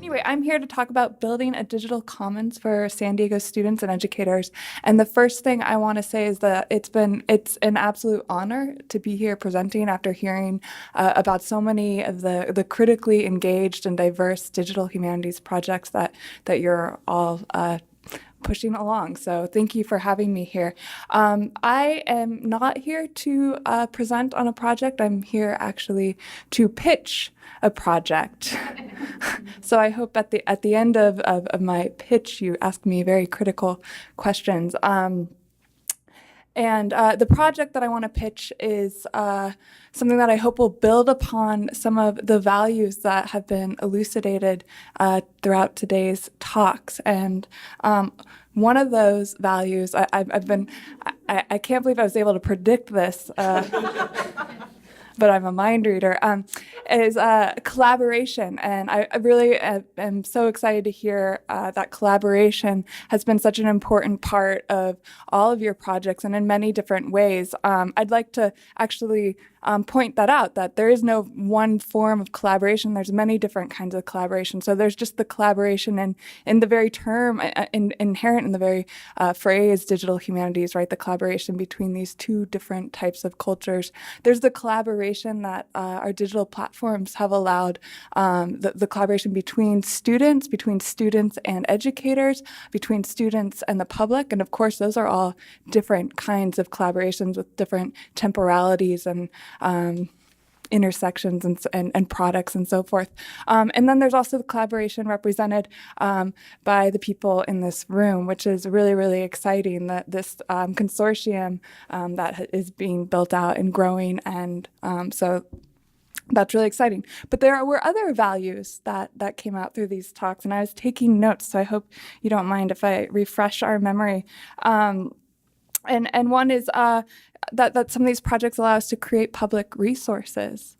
Anyway, I'm here to talk about building a digital commons for San Diego students and educators. And the first thing I want to say is that it's an absolute honor to be here presenting after hearing about so many of the critically engaged and diverse digital humanities projects that you're all pushing along. So thank you for having me here. I am not here to present on a project. I'm here actually to pitch a project. So I hope at the end of my pitch, you ask me very critical questions. And the project that I want to pitch is something that I hope will build upon some of the values that have been elucidated throughout today's talks. And one of those values, I can't believe I was able to predict this, but I'm a mind reader, is collaboration. And I really am so excited to hear that collaboration has been such an important part of all of your projects and in many different ways. I'd like to actually point that out, that there is no one form of collaboration. There's many different kinds of collaboration. So there's just the collaboration in the very term, inherent in the very phrase digital humanities, right? The collaboration between these two different types of cultures. There's the collaboration that our digital platforms have allowed, the collaboration between students and educators, between students and the public. And of course, those are all different kinds of collaborations with different temporalities and intersections and products and so forth. And then there's also the collaboration represented by the people in this room, which is really, really exciting, that this consortium that is being built out and growing. And so that's really exciting. But there were other values that came out through these talks, and I was taking notes, so I hope you don't mind if I refresh our memory. And one is that some of these projects allow us to create public resources.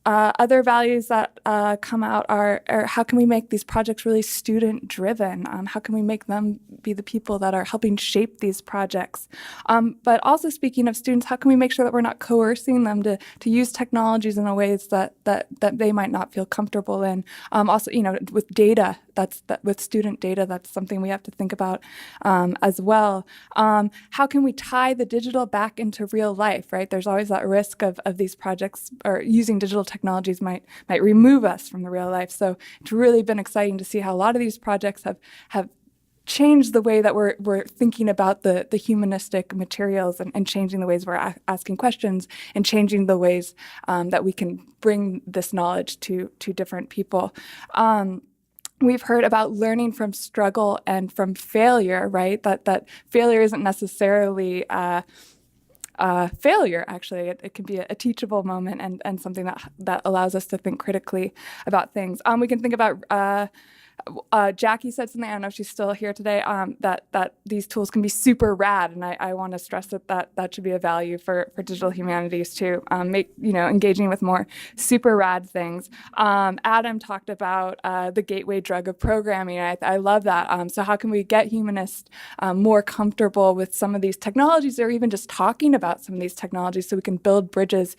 Other values that come out are how can we make these projects really student-driven? How can we make them be the people that are helping shape these projects? But also, speaking of students, how can we make sure that we're not coercing them to use technologies in a ways that they might not feel comfortable in? Also, with data, with student data, that's something we have to think about as well. How can we tie the digital back into real life, right? There's always that risk of these projects, or using digital technologies might remove us from the real life. So it's really been exciting to see how a lot of these projects have changed the way that we're thinking about the humanistic materials, and changing the ways we're asking questions, and changing the ways that we can bring this knowledge to different people. We've heard about learning from struggle and from failure, right? That failure isn't necessarily failure, actually. It can be a teachable moment and something that allows us to think critically about things. We can think about Jackie said something, I don't know if she's still here today, that these tools can be super rad, and I want to stress that should be a value for digital humanities too. Engaging with more super rad things. Adam talked about the gateway drug of programming. I love that. So how can we get humanists more comfortable with some of these technologies, or even just talking about some of these technologies, so we can build bridges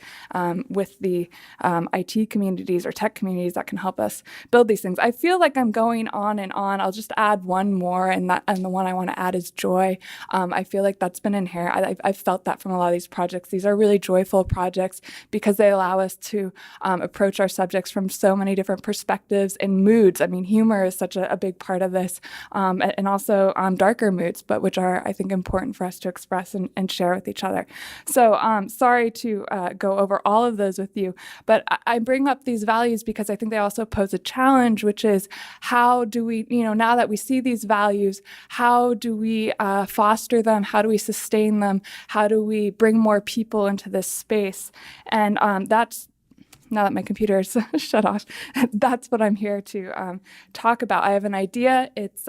with the IT communities or tech communities that can help us build these things. I feel like I'm going on and on. I'll just add one more, and the one I want to add is joy. I feel like that's been inherent. I've felt that from a lot of these projects. These are really joyful projects because they allow us to approach our subjects from so many different perspectives and moods. I mean, humor is such a big part of this, and also darker moods, but which are, I think, important for us to express and share with each other. So sorry to go over all of those with you, but I bring up these values because I think they also pose a challenge, which is how do we, now that we see these values, how do we foster them? How do we sustain them? How do we bring more people into this space? And that's, now that my computer is shut off, that's what I'm here to talk about. I have an idea. It's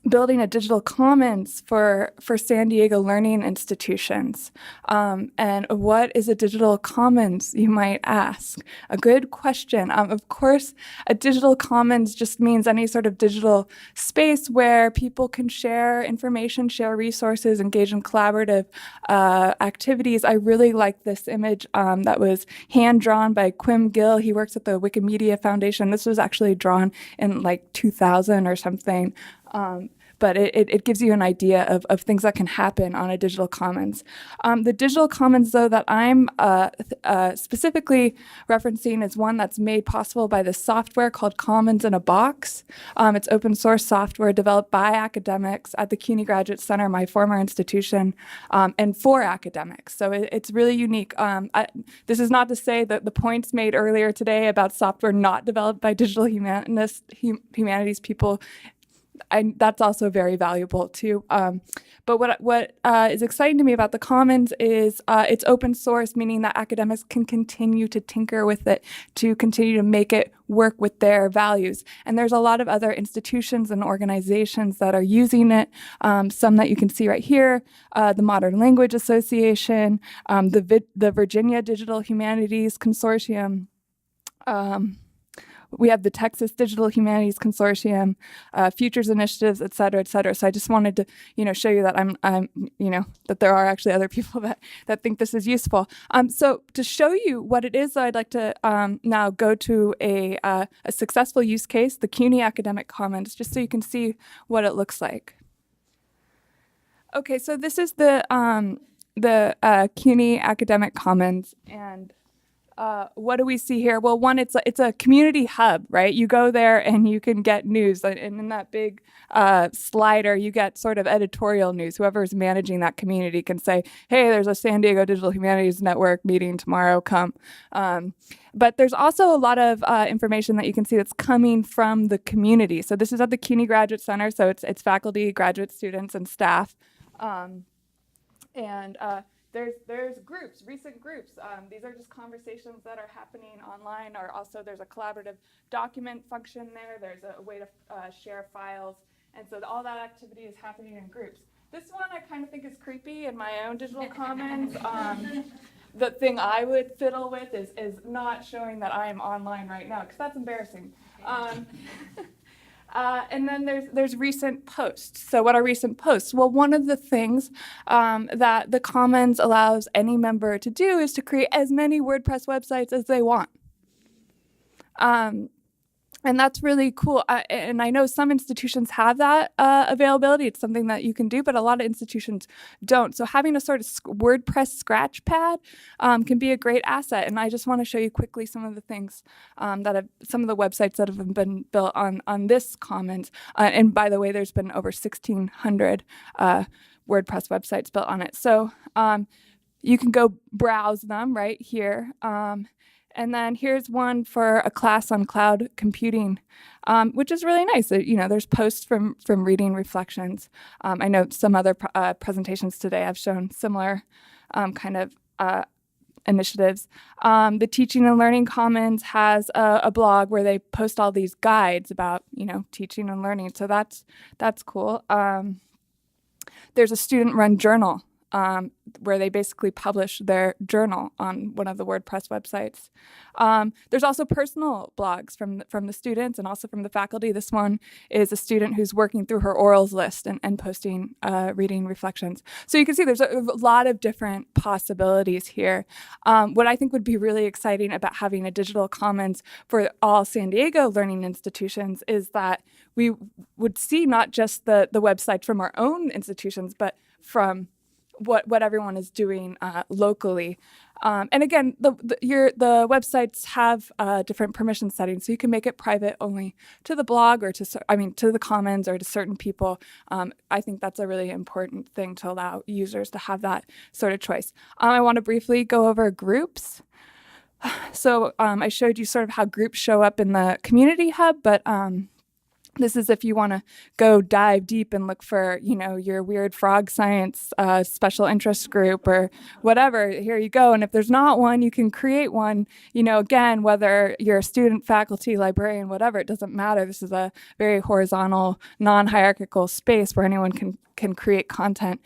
building a digital commons for San Diego learning institutions. And what is a digital commons, you might ask? A good question. Of course, a digital commons just means any sort of digital space where people can share information, share resources, engage in collaborative activities. I really like this image that was hand-drawn by Quim Gill. He works at the Wikimedia Foundation. This was actually drawn in like 2000 or something. But it gives you an idea of things that can happen on a digital commons. The digital commons, though, that I'm specifically referencing is one that's made possible by this software called Commons in a Box. It's open source software developed by academics at the Cuny Graduate Center, my former institution, and for academics. So it's really unique. This is not to say that the points made earlier today about software not developed by digital humanities people, that's also very valuable too. But what is exciting to me about the Commons is it's open source, meaning that academics can continue to tinker with it, to continue to make it work with their values. And there's a lot of other institutions and organizations that are using it, some that you can see right here, the Modern Language Association, the Virginia Digital Humanities Consortium, we have the Texas Digital Humanities Consortium, Futures Initiatives, et cetera, et cetera. So I just wanted to, show you that I'm, that there are actually other people that think this is useful. So to show you what it is, I'd like to now go to a successful use case, the Cuny Academic Commons, just so you can see what it looks like. Okay, so this is the Cuny Academic Commons, and what do we see here? Well, one, it's a community hub, right? You go there and you can get news, and in that big slider, you get sort of editorial news. Whoever is managing that community can say, hey, there's a San Diego Digital Humanities Network meeting tomorrow, come. But there's also a lot of information that you can see that's coming from the community. So this is at the Cuny Graduate Center, so it's faculty, graduate students, and staff. There's groups, recent groups. These are just conversations that are happening online, or also there's a collaborative document function there. There's a way to share files. And so all that activity is happening in groups. This one I kind of think is creepy in my own digital commons. The thing I would fiddle with is not showing that I am online right now, because that's embarrassing. And then there's recent posts. So what are recent posts? Well, one of the things that the Commons allows any member to do is to create as many WordPress websites as they want. And that's really cool. And I know some institutions have that availability. It's something that you can do, but a lot of institutions don't. So having a sort of WordPress scratch pad can be a great asset. And I just want to show you quickly some of the things some of the websites that have been built on this Commons. And by the way, there's been over 1,600 WordPress websites built on it. So you can go browse them right here. And then here's one for a class on cloud computing, which is really nice. There's posts from reading reflections. I know some other presentations today have shown similar kind of initiatives. The Teaching and Learning Commons has a blog where they post all these guides about, teaching and learning. So that's cool. There's a student-run journal where they basically publish their journal on one of the WordPress websites. There's also personal blogs from the students and also from the faculty. This one is a student who's working through her orals list and posting reading reflections. So you can see there's a lot of different possibilities here. What I think would be really exciting about having a digital commons for all San Diego learning institutions is that we would see not just the website from our own institutions, but from what everyone is doing locally. And again, the websites have different permission settings, so you can make it private only to the blog or to the Commons or to certain people. I think that's a really important thing to allow users to have that sort of choice. I want to briefly go over groups. So I showed you sort of how groups show up in the community hub, but This is if you want to go dive deep and look for, your weird frog science special interest group or whatever. Here you go. And if there's not one, you can create one. Again, whether you're a student, faculty, librarian, whatever, it doesn't matter. This is a very horizontal, non-hierarchical space where anyone can create content.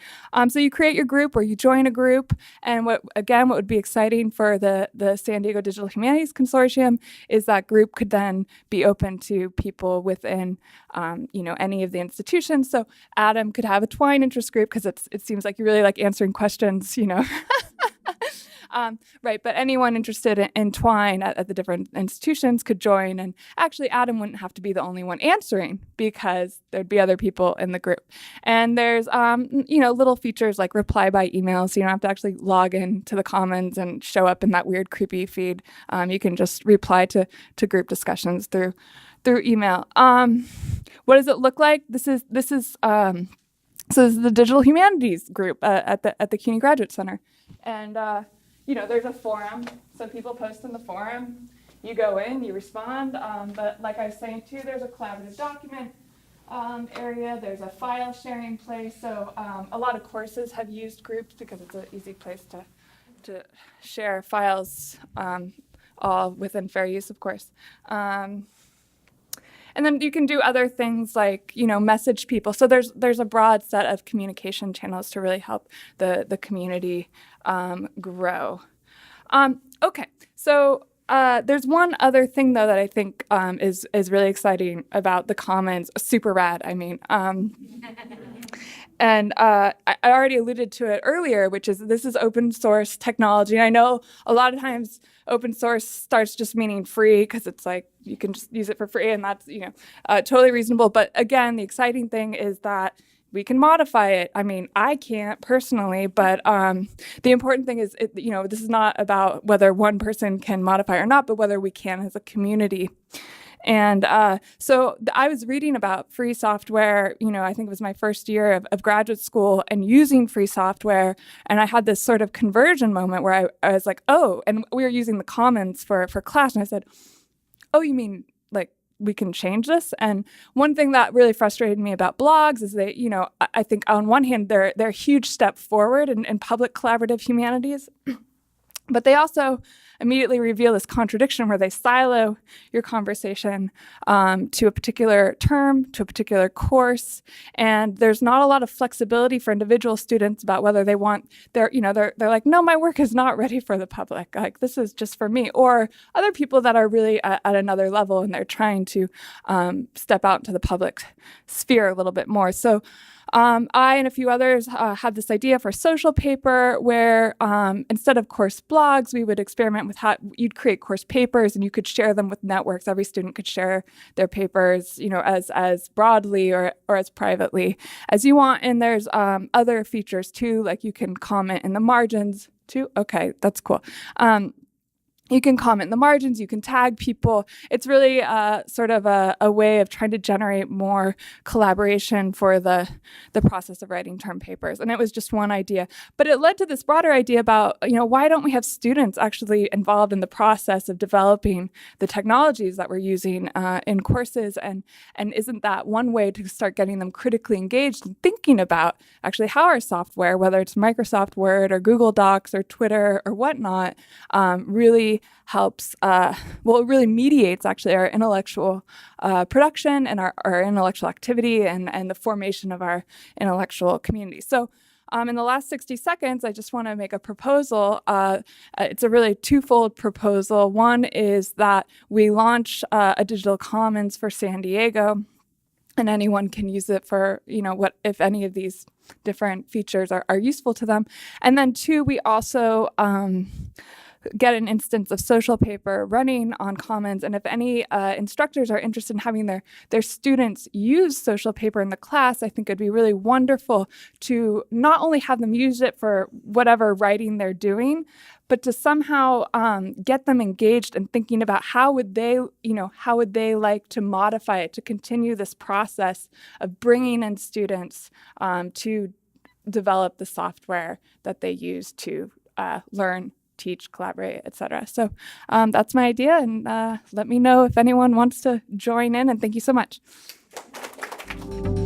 So you create your group or you join a group. And what would be exciting for the San Diego Digital Humanities Consortium is that group could then be open to people within any of the institutions. So Adam could have a Twine interest group because it seems like you really like answering questions, right, but anyone interested in Twine at the different institutions could join. And actually, Adam wouldn't have to be the only one answering because there'd be other people in the group. And there's, little features like reply by email, so you don't have to actually log in to the Commons and show up in that weird, creepy feed. You can just reply to group discussions through email. What does it look like? This is so this is the Digital Humanities group at the Cuny Graduate Center. And, there's a forum. So people post in the forum. You go in, you respond. But like I was saying, too, there's a collaborative document area. There's a file sharing place. So a lot of courses have used groups because it's an easy place to share files, all within fair use, of course. And then you can do other things like, message people. So there's a broad set of communication channels to really help the community grow. Okay, so there's one other thing, though, that I think is really exciting about the Commons. Super rad, I mean. And I already alluded to it earlier, which is this is open source technology. And I know a lot of times open source starts just meaning free because it's like you can just use it for free, and that's totally reasonable. But again, the exciting thing is that we can modify it. I mean, I can't personally, but the important thing is, this is not about whether one person can modify or not, but whether we can as a community. And so I was reading about free software, I think it was my first year of graduate school and using free software. And I had this sort of conversion moment where I was like, oh, and we were using the Commons for class. And I said, oh, you mean like we can change this? And one thing that really frustrated me about blogs is they, I think on one hand, they're a huge step forward in public collaborative humanities. But they also immediately reveal this contradiction where they silo your conversation to a particular term, to a particular course, and there's not a lot of flexibility for individual students about whether they want they're like, no, my work is not ready for the public. Like, this is just for me. Or other people that are really at another level and they're trying to step out into the public sphere a little bit more. So I and a few others had this idea for a social paper where instead of course blogs, we would experiment with how you'd create course papers and you could share them with networks. Every student could share their papers, as broadly or as privately as you want. And there's other features too, like you can comment in the margins too. Okay, that's cool. You can comment in the margins, you can tag people. It's really sort of a way of trying to generate more collaboration for the process of writing term papers. And it was just one idea. But it led to this broader idea about, why don't we have students actually involved in the process of developing the technologies that we're using in courses? And isn't that one way to start getting them critically engaged and thinking about actually how our software, whether it's Microsoft Word or Google Docs or Twitter or whatnot, really helps, it really mediates actually our intellectual production and our intellectual activity and the formation of our intellectual community. So in the last 60 seconds, I just want to make a proposal. It's a really twofold proposal. One is that we launch a digital commons for San Diego, and anyone can use it for, what if any of these different features are useful to them. And then two, we also get an instance of social paper running on Commons. And if any instructors are interested in having their students use social paper in the class, I think it'd be really wonderful to not only have them use it for whatever writing they're doing, but to somehow get them engaged and thinking about how would they like to modify it, to continue this process of bringing in students to develop the software that they use to learn, teach, collaborate, etc. So that's my idea, and let me know if anyone wants to join in, and thank you so much. you.